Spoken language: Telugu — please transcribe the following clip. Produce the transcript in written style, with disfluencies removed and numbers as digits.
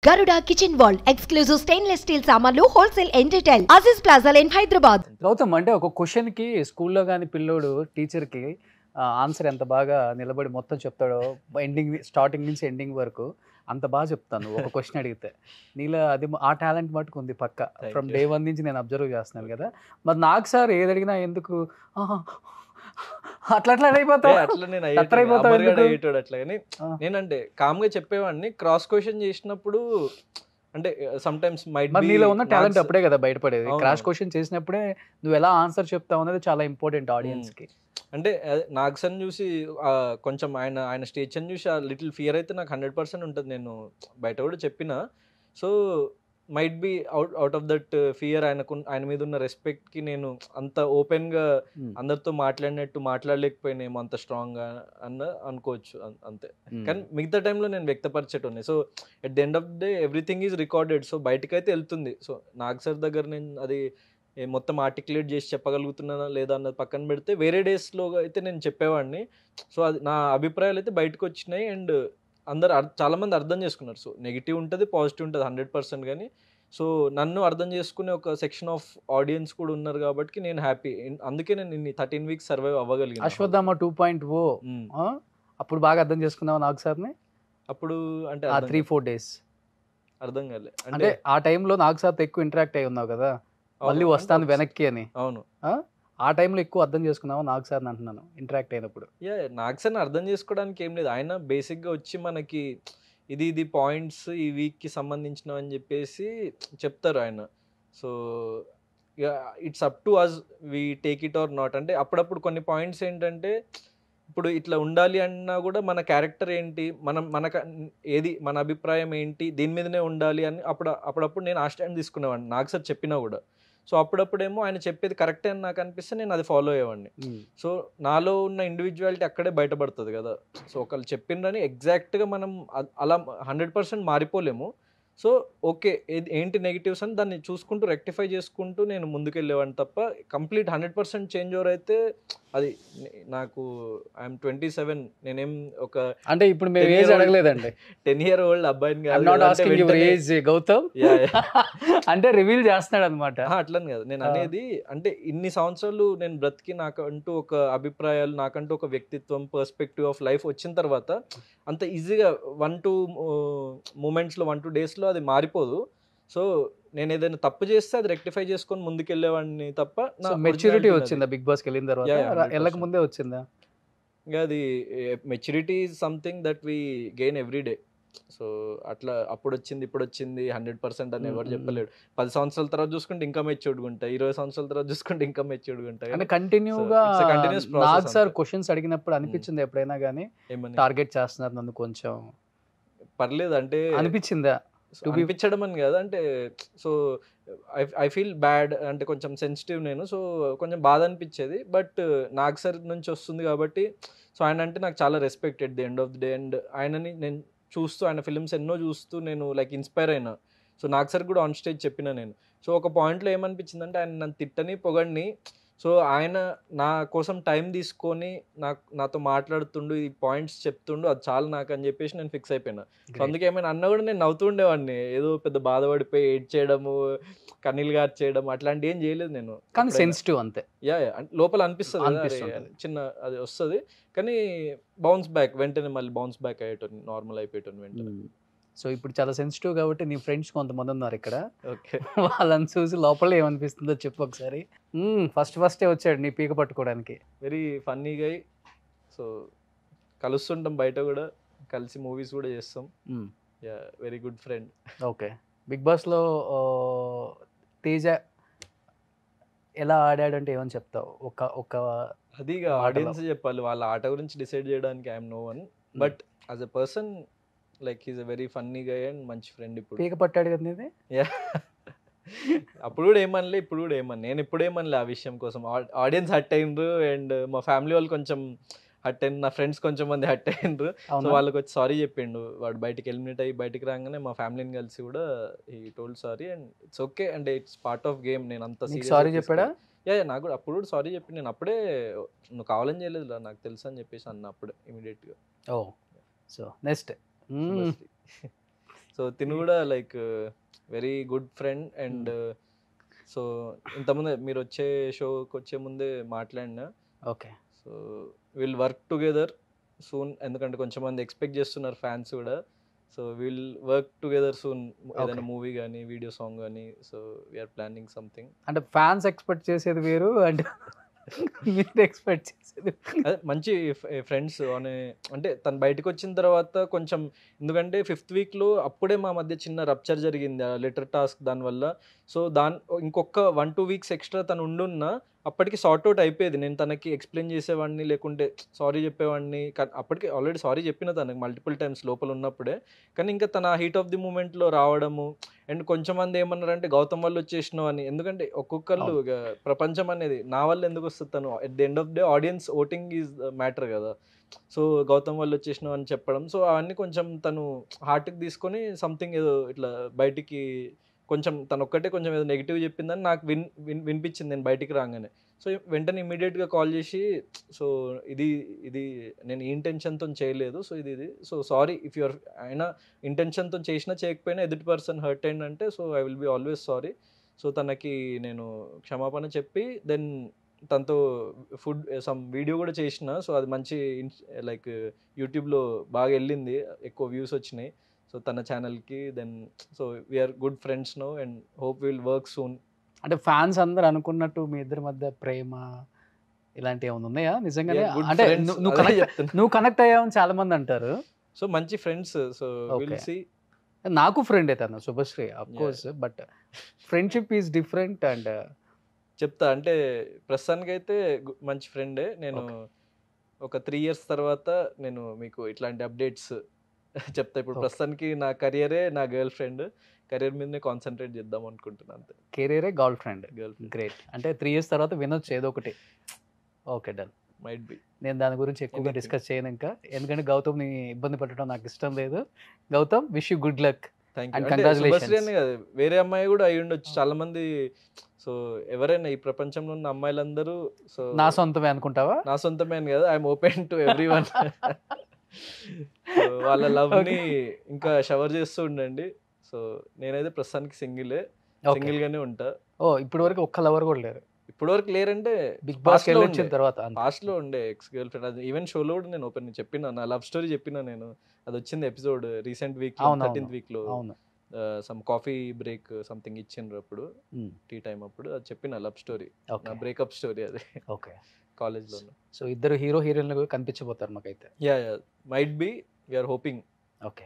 Garuda Kitchen World, exclusive stainless steel సామాన్లు wholesale and retail. Aziz Plaza in Hyderabad. Gautam అంటే ఒక క్వశ్చన్కి స్కూల్లో కానీ పిల్లోడు టీచర్కి ఆన్సర్ ఎంత బాగా నిలబడి మొత్తం చెప్తాడో ఎండింగ్ స్టార్టింగ్ నుంచి ఎండింగ్ వరకు అంత బాగా చెప్తాను ఒక క్వశ్చన్ అడిగితే. నీలో అది ఆ టాలెంట్ మటుకు ఉంది పక్క. ఫ్రమ్ డే 1 నుంచి నేను అబ్జర్వ్ చేస్తున్నాను కదా. మరి నాకు సార్ ఏది అడిగినా ఎందుకు అట్లా అయిపోతావు అట్లా కానీ నేనంటే కామ్గా చెప్పేవాడిని. క్రాస్ క్వశ్చన్ చేసినప్పుడు అంటే సమ్ టైమ్స్ నీలో ఉన్న టాలెంట్ అప్పుడే కదా బయటపడేది. క్రాష్ క్వశ్చన్ చేసినప్పుడే నువ్వు ఎలా ఆన్సర్ చెప్తావు అనేది చాలా ఇంపార్టెంట్ ఆడియన్స్ కి. అంటే నాగ్సన్ చూసి కొంచెం ఆయన స్టేజ్ చూసి ఆ లిటిల్ ఫియర్ అయితే నాకు 100% ఉంటుంది. నేను బయట కూడా చెప్పిన. So might be out of that fear ఆయన మీద ఉన్న రెస్పెక్ట్కి నేను అంత ఓపెన్గా అందరితో మాట్లాడినట్టు మాట్లాడలేకపోయినేమో అంత స్ట్రాంగ్గా అనుకోవచ్చు అంతే. కానీ మిగతా టైంలో నేను వ్యక్తపరిచేటోనే. So at the end of the day everything is recorded. So బయటకైతే వెళ్తుంది. సో నాగ్ సార్ దగ్గర నేను అది మొత్తం ఆర్టికులేట్ చేసి చెప్పగలుగుతున్నానా లేదా అన్నది పక్కన పెడితే వేరే డేస్లో అయితే నేను చెప్పేవాడిని. సో అది నా అభిప్రాయాలు అయితే బయటకు వచ్చినాయి. అండ్ అందరు చాలామంది అర్థం చేసుకున్నారు. సో నెగిటివ్ ఉంటుంది, పాజిటివ్ ఉంటుంది 100%. కానీ సో నన్ను అర్థం చేసుకునే ఒక సెక్షన్ ఆఫ్ ఆడియన్స్ కూడా ఉన్నారు కాబట్టి నేను హ్యాపీ. అందుకే నేను ఇన్ని 13 వీక్స్ సర్వైవ్ అవ్వగలిగాను. అశ్వత్థామ 2.0 అప్పుడు బాగా అర్థం చేసుకున్నావు నాగ్ సార్ని. అప్పుడు అంటే 3-4 డేస్ అర్థం కాలే. అంటే ఆ టైంలో నాగ్ సార్తో ఎక్కువ ఇంటరాక్ట్ అయి ఉన్నావు కదా, మళ్ళీ వస్తాను వెనక్కి అని. అవును, ఆ టైంలో ఎక్కువ అర్థం చేసుకున్నావు నాగ్ సార్ని అంటున్నాను ఇంటరాక్ట్ అయినప్పుడు. నాగ్ సార్ని అర్థం చేసుకోవడానికి ఏం లేదు. ఆయన బేసిక్గా వచ్చి మనకి ఇది పాయింట్స్ ఈ వీక్కి సంబంధించినవి అని చెప్పేసి చెప్తారు ఆయన. So it's up to us we take it or not. అంటే అప్పుడప్పుడు కొన్ని పాయింట్స్ ఏంటంటే ఇప్పుడు ఇట్లా ఉండాలి అన్నా కూడా మన క్యారెక్టర్ ఏంటి, మనకు ఏది మన అభిప్రాయం ఏంటి, దీని మీదనే ఉండాలి అని అప్పుడప్పుడు నేను ఆ స్టాండ్ తీసుకునేవాడిని నాగ్ సార్ చెప్పినా కూడా. సో అప్పుడప్పుడేమో ఆయన చెప్పేది కరెక్టే అని నాకు అనిపిస్తే నేను అది ఫాలో అయ్యేవాడిని. సో నాలో ఉన్న ఇండివిజువాలిటీ అక్కడే బయటపడుతుంది కదా. సో ఒకళ్ళు చెప్పిండ్రని ఎగ్జాక్ట్గా మనం అలా 100% మారిపోలేము. సో ఓకే ఏంటి నెగిటివ్స్ అని దాన్ని చూసుకుంటూ రెక్టిఫై చేసుకుంటూ నేను ముందుకెళ్ళేవాడిని తప్ప కంప్లీట్ 100% చేంజ్ ఓవర్ అయితే అది నాకు ఐఎమ్ 27. నేనేం ఒక అంటే ఇప్పుడు మేము ఏజ్ అడగలేదండి. 10-year-old అబ్బాయిని గౌతమ్ అంటే రివీల్ చేస్తున్నాడు అనమాట. అట్లని కాదు నేను అనేది. అంటే ఇన్ని సంవత్సరాలు నేను బ్రతికి నాకంటూ ఒక అభిప్రాయాలు, నాకంటూ ఒక వ్యక్తిత్వం, పర్స్పెక్టివ్ ఆఫ్ లైఫ్ వచ్చిన తర్వాత అంత ఈజీగా 1-2 మూమెంట్స్లో 1-2 డేస్లో అది మారిపోదు. సో నేను ఏదైనా తప్పు చేస్తే అది రెక్టిఫై చేసుకొని ముందుకెళ్ళేవాడిని తప్ప. మెచ్యూరిటీ వచ్చిందా బిగ్ బాస్కి వెళ్ళిన తర్వాత? వెళ్ళక ముందే వచ్చిందా? ఇంకా అది maturity is something that we gain every day. So అట్లా అప్పుడు వచ్చింది ఇప్పుడు వచ్చింది 100% అని ఎవరు చెప్పలేడు. 10 సంవత్సరాల తర్వాత చూసుకుంటే ఇంకా మెచ్యూర్డ్గా ఉంటాయి, 20 సంవత్సరాల తర్వాత చూసుకుంటే ఇంకా మెచ్యూర్డ్గా ఉంటాయి. అంటే కంటిన్యూగా నాగ్ సార్ క్వశ్చన్స్ అడిగినప్పుడు అనిపించింది ఎప్పుడైనా కానీ టార్గెట్ చేస్తున్నారు నన్ను కొంచెం పర్లేదు అంటే అనిపించిందా? అనిపించడం అని కాదు అంటే సో ఐ ఫీల్ బ్యాడ్ అంటే కొంచెం సెన్సిటివ్ నేను. సో కొంచెం బాధ అనిపించేది. బట్ నాగ్ సార్ నుంచి వస్తుంది కాబట్టి సో ఆయన అంటే నాకు చాలా respect at the end of the day. And ఆయనని నేను చూస్తూ ఆయన ఫిల్మ్స్ ఎన్నో చూస్తూ నేను లైక్ ఇన్స్పైర్ అయినా. సో నాగ్ సార్ కూడా ఆన్ స్టేజ్ చెప్పిన నేను. సో ఒక పాయింట్లో ఏమనిపించిందంటే ఆయన నన్ను తిట్టని పొగడిని. సో ఆయన నా కోసం టైం తీసుకొని నాతో మాట్లాడుతుండు, ఈ పాయింట్స్ చెప్తుండు, అది చాలు నాకు అని చెప్పేసి నేను ఫిక్స్ అయిపోయినా. సో అందుకే ఏమైనా అన్న కూడా నేను నవ్వుతూ ఉండేవాడిని. ఏదో పెద్ద బాధపడిపోయి ఏడ్ చేయడము, కన్నీళ్ళు గార్చేయడం అట్లాంటి ఏం చేయలేదు నేను. కానీ సెన్సిటివ్ అంతే. లోపల అనిపిస్తుంది చిన్న అది వస్తుంది. కానీ బౌన్స్ బ్యాక్ వెంటనే మళ్ళీ బౌన్స్ బ్యాక్ అయ్యేటోని, నార్మల్ అయిపోయేటోని వెంటనే. సో ఇప్పుడు చాలా సెన్సిటివ్ కాబట్టి నీ ఫ్రెండ్స్ కొంతమంది ఉన్నారు ఇక్కడ. ఓకే, వాళ్ళని చూసి లోపల ఏమనిపిస్తుందో చెప్పు ఒకసారి. ఫస్టే వచ్చాడు నీ పీక పట్టుకోవడానికి. Very funny guy. సో కలుస్తుంటాం బయట కూడా, కలిసి మూవీస్ కూడా చేస్తాం. Very good friend. Okay, big బాస్లో తేజ ఎలా ఆడాడంటే ఏమని చెప్తావు? ఒక అది ఆడియన్స్ చెప్పాలి, వాళ్ళ ఆట గురించి డిసైడ్ చేయడానికి I'm no one. But as a person like he's a very funny guy and మంచి ఫ్రెండ్. ఇప్పుడు పీక పట్టాడు కదా నీది. అప్పుడు కూడా ఏమనలే, ఇప్పుడు కూడా ఏమన్నా. నేను ఇప్పుడు ఏమనలే ఆ విషయం కోసం. ఆడియన్స్ హట్ అయిండ్రు అండ్ మా ఫ్యామిలీ వాళ్ళు కొంచెం హట్ అయింది, నా ఫ్రెండ్స్ కొంచెం మంది హట్ అయిండ్రు. సో వాళ్ళకి వచ్చి సారీ చెప్పిండు. వాడు బయటికి ఎలిమినేట్ అయ్యి బయటికి రాగానే మా ఫ్యామిలీని కలిసి కూడా ఈ told sorry and it's okay and it's part of game. నేను అంత సారీ చెప్పాడా? నాకు కూడా అప్పుడు కూడా సారీ చెప్పి నేను అప్పుడే నువ్వు కావాలని చేయలేదు నాకు తెలుసు అని చెప్పేసి అన్న అప్పుడే ఇమీడియట్గా. సో నెక్స్ట్ సో తిను కూడా like very good friend. And so ఇంతకుముందే మీరు వచ్చే షోకి వచ్చే ముందే మాట్లాడినా. Okay. So will work together soon, ఎందుకంటే కొంచెం మంది ఎక్స్పెక్ట్ చేస్తున్నారు ఫ్యాన్స్ కూడా. So will work together soon, ఏదైనా మూవీ కానీ వీడియో సాంగ్ కానీ. So we're planning something. అంటే ఫ్యాన్స్ ఎక్స్పెక్ట్ చేసేది వేరు అండ్ మీరు ఎక్స్పెక్ట్ చేసేది అదే మంచి ఫ్రెండ్స్ అనే, అంటే తను బయటకు వచ్చిన తర్వాత కొంచెం, ఎందుకంటే 5th వీక్లో అప్పుడే మా మధ్య చిన్న రప్చర్ జరిగింది ఆ లెటర్ టాస్క్ దానివల్ల. సో ఇంకొక 1-2 వీక్స్ ఎక్స్ట్రా తను ఉండున్నా అప్పటికి సార్ట్ అవుట్ అయిపోయేది. నేను తనకి ఎక్స్ప్లెయిన్ చేసేవాడిని, లేకుంటే సారీ చెప్పేవాడిని. అప్పటికి ఆల్రెడీ సారీ చెప్పిన తనకి మల్టిపుల్ టైమ్స్ లోపల ఉన్నప్పుడే. కానీ ఇంకా తన హీట్ ఆఫ్ ది మూమెంట్లో రావడము. అండ్ కొంచెం మంది ఏమన్నారంటే గౌతమ్ వల్ల వచ్చేసినావు అని. ఎందుకంటే ఒక్కొక్కళ్ళు ప్రపంచం అనేది నా వల్ల ఎందుకు వస్తుంది, తను at the end of day audience voting is matter కదా. సో గౌతమ్ వల్ల వచ్చేసినావు అని చెప్పడం, సో అవన్నీ కొంచెం తను హార్ట్కి తీసుకొని సంథింగ్ ఏదో ఇట్లా బయటికి కొంచెం తను ఒక్కటే కొంచెం ఏదో నెగిటివ్ చెప్పిందని నాకు వినిపించింది నేను బయటికి రాగానే. సో వెంటనే ఇమీడియట్గా కాల్ చేసి, సో ఇది నేను ఈ ఇంటెన్షన్తో చేయలేదు, సో ఇది సో సారీ ఇఫ్ యువర్ అయినా ఇంటెన్షన్తో చేసినా చేయకపోయినా ఎదుటి పర్సన్ హర్ట్ అయిందంటే, so I will be always sorry. So తనకి నేను క్షమాపణ చెప్పి దెన్ తనతో ఫుడ్ సమ్ వీడియో కూడా చేసిన. సో అది మంచి లైక్ యూట్యూబ్లో బాగా వెళ్ళింది, ఎక్కువ వ్యూస్ వచ్చినాయి. సో తన ఛానల్కి. Then so we're good friends know and hope will work soon. అంటే ఫ్యాన్స్ అందరు అనుకున్నట్టు మీ ఇద్దరి మధ్య ప్రేమ ఇలాంటివి ఏమైనా ఉన్నాయా నిజంగానే? అంటే నువ్వు కనెక్ట్ అయ్యావని చాలా మంది అంటారు. సో మంచి ఫ్రెండ్స్. So will see. నాకు ఫ్రెండ్ తను Shubhashree of course, but friendship is different. And చెప్తా, అంటే ప్రస్తుతానికైతే మంచి ఫ్రెండే. నేను ఒక 3 years తర్వాత నేను మీకు ఇట్లాంటి అప్డేట్స్ చెప్తా. ఇప్పుడు ప్రస్తుతానికి నా కెరియరే నా గర్ల్ ఫ్రెండ్, కెరియర్ మీదనే కాన్సన్ట్రేట్ చేద్దాం అనుకుంటున్నాను అంతే. కెరియరే గర్ల్ ఫ్రెండ్. గ్రేట్. అంటే 3 years తర్వాత వినొచ్చు ఏదో ఒకటి. Okay, done. Might be. నేను దాని గురించి ఎక్కువగా డిస్కస్ చేయను ఇంకా, ఎందుకంటే గౌతమ్ని ఇబ్బంది పెట్టడం నాకు ఇష్టం లేదు. Gautam, wish you good luck and congratulations. వేరే అమ్మాయి కూడా అయి ఉండొచ్చు చాలా మంది. సో ఎవరైనా ఈ ప్రపంచంలో ఉన్న అమ్మాయిలందరూ సో నా సొంతమే అనుకుంటావా? నా సొంతమే అని కదా, ఐఎమ్ ఓపెన్ టు ఎవ్రీవన్. వాళ్ళ లవ్ ని ఇంకా షవర్ చేస్తూ ఉండండి. సో నేనైతే ప్రస్తుతానికి సింగిల్ గానే ఉంటా. ఇప్పటి వరకు ఒక్క లవర్ కూడా లేరు? ఇప్పటి వరకు లేరంటే బిగ్ బాస్ వచ్చిన తర్వాత పాస్ట్ లో ఉండే ఎక్స్ గర్ల్ ఫ్రెండ్. అది ఈవెన్ షోలో కూడా నేను ఓపెన్ చెప్పిన, నా లవ్ స్టోరీ చెప్పిన నేను. అది వచ్చింది episode recent week 13th week లో. సమ్ కాఫీ బ్రేక్ సంథింగ్ ఇచ్చిండ్రు అప్పుడు, టీ టైం అప్పుడు. అది చెప్పిన లవ్ స్టోరీ, నా బ్రేకప్ స్టోరీ అది. ఓకే, కాలేజ్ లో. సో ఇద్దరు హీరో హీరోయిన్లు కనిపించబోతారు మాకైతే. Yeah might be, we're hoping. Okay.